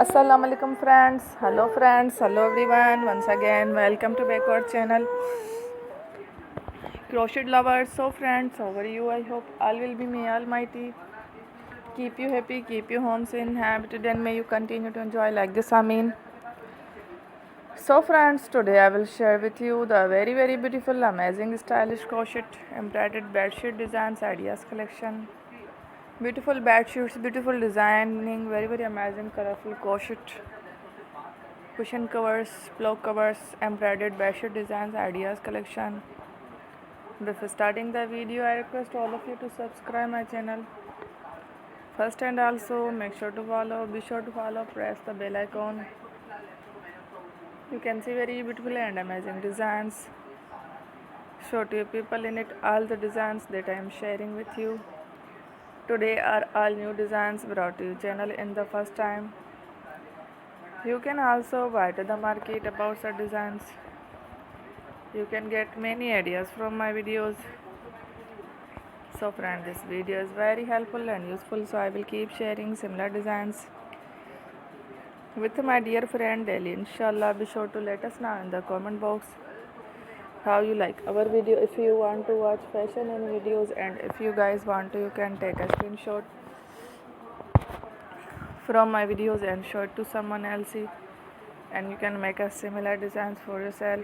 Assalamu alaikum friends, hello everyone, once again welcome to backward channel crochet lovers. So friends, how are you? I hope all will be may almighty keep you happy, keep you homes inhabited, and may you continue to enjoy like this. So friends, today I will share with you the very beautiful, amazing, stylish crochet embroidered bedsheet designs ideas collection. Beautiful bedsheets, beautiful designing, very amazing, colorful crochet cushion covers, pillow covers, embroidered bedsheet designs ideas collection. Before starting the video, I request all of you to subscribe my channel first, and also be sure to follow, press the bell icon. You can see very beautiful and amazing designs. Show to you people in it all the designs that I am sharing with you. Today are all new designs brought to your channel in the first time. You can also buy to the market about the designs. You can get many ideas from my videos. So friend, this video is very helpful and useful, so I will keep sharing similar designs with my dear friend daily. Inshallah, be sure to let us know in the comment box how you like our video. If you want to watch fashion and videos, and if you guys want to, you can take a screenshot from my videos and show it to someone else, and you can make a similar designs for yourself.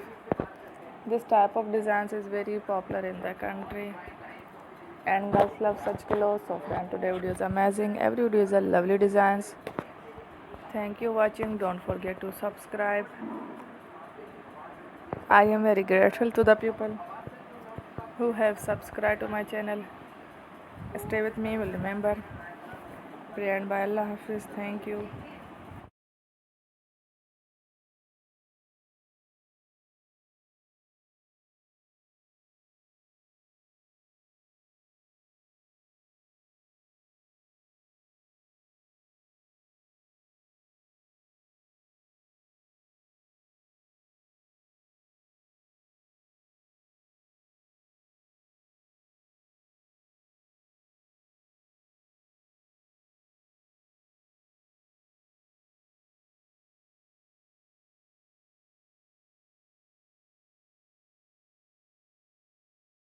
This type of designs is very popular in the country, and girls love such clothes. So friend, today video is amazing. Every video is a lovely designs. Thank you watching. Don't forget to subscribe. I am very grateful to the people who have subscribed to my channel. Stay with me, will remember. Pray and by Allah Hafiz. Thank you.